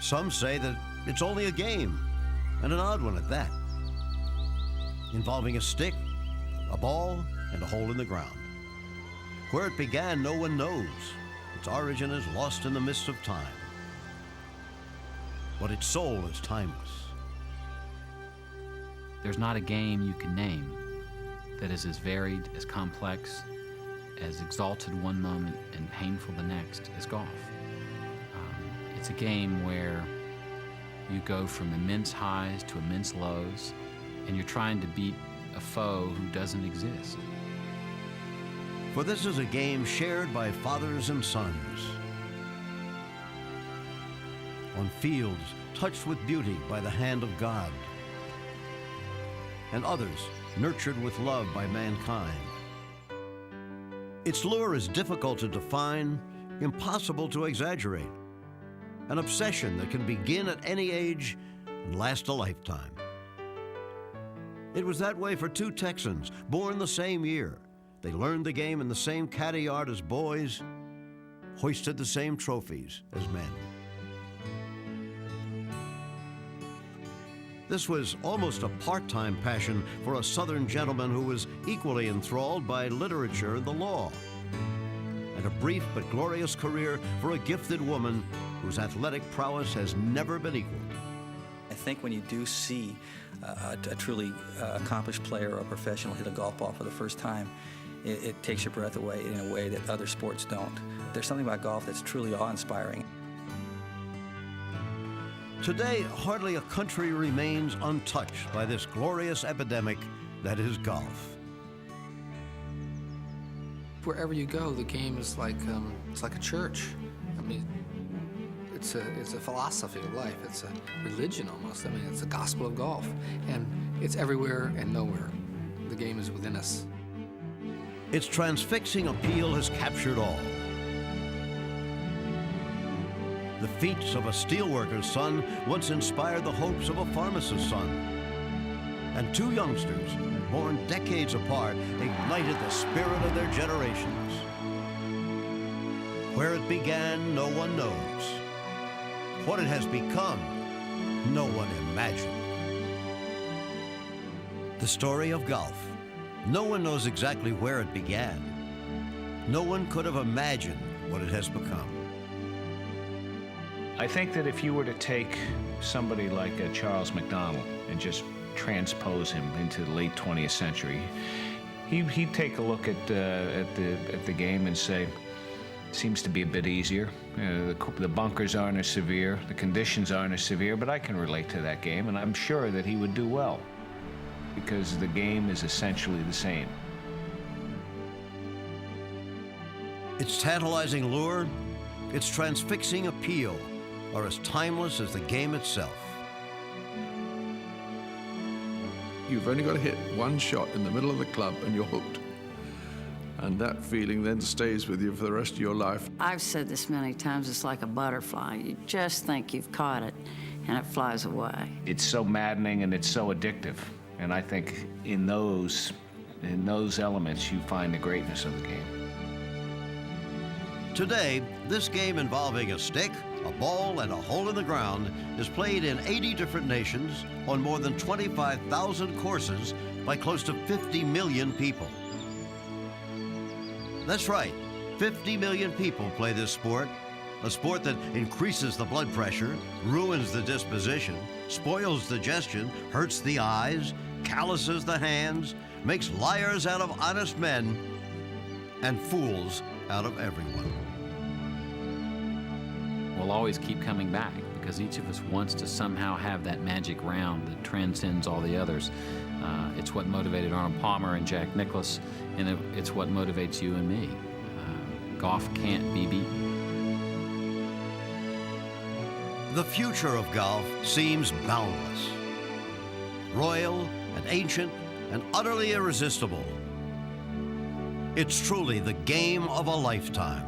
Some say that it's only a game, and an odd one at that, involving a stick, a ball, and a hole in the ground. Where it began, no one knows. Its origin is lost in the mists of time. But its soul is timeless. There's not a game you can name that is as varied, as complex, as exalted one moment and painful the next as golf. It's a game where you go from immense highs to immense lows, and you're trying to beat a foe who doesn't exist. For this is a game shared by fathers and sons. On fields touched with beauty by the hand of God, and others nurtured with love by mankind. Its lure is difficult to define, impossible to exaggerate. An obsession that can begin at any age and last a lifetime. It was that way for two Texans, born the same year. They learned the game in the same caddy yard as boys, hoisted the same trophies as men. This was almost a part-time passion for a Southern gentleman who was equally enthralled by literature and the law, and a brief but glorious career for a gifted woman whose athletic prowess has never been equaled. I think when you do see a truly accomplished player or professional hit a golf ball for the first time, it takes your breath away in a way that other sports don't. There's something about golf that's truly awe-inspiring. Today, hardly a country remains untouched by this glorious epidemic that is golf. Wherever you go, the game is like it's like a church. I mean, it's a philosophy of life. It's a religion almost. I mean, it's the gospel of golf, and it's everywhere and nowhere. The game is within us. Its transfixing appeal has captured all. The feats of a steelworker's son once inspired the hopes of a pharmacist's son. And two youngsters, born decades apart, ignited the spirit of their generations. Where it began, no one knows. What it has become, no one imagined. The story of golf. No one knows exactly where it began. No one could have imagined what it has become. I think that if you were to take somebody like Charles McDonald and just transpose him into the late 20th century, he'd take a look at the game and say, seems to be a bit easier. The bunkers aren't as severe, the conditions aren't as severe, but I can relate to that game, and I'm sure that he would do well, because the game is essentially the same. Its tantalizing lure, its transfixing appeal are as timeless as the game itself. You've only got to hit one shot in the middle of the club and you're hooked. And that feeling then stays with you for the rest of your life. I've said this many times, it's like a butterfly. You just think you've caught it and it flies away. It's so maddening and it's so addictive. And I think in those elements you find the greatness of the game. Today, this game involving a stick, a ball, and a hole in the ground is played in 80 different nations on more than 25,000 courses by close to 50 million people. That's right, 50 million people play this sport, a sport that increases the blood pressure, ruins the disposition, spoils digestion, hurts the eyes, calluses the hands, makes liars out of honest men, and fools out of everyone. We'll always keep coming back because each of us wants to somehow have that magic round that transcends all the others. It's what motivated Arnold Palmer and Jack Nicklaus, and it's what motivates you and me. Golf can't be beaten. The future of golf seems boundless, royal and ancient and utterly irresistible. It's truly the game of a lifetime.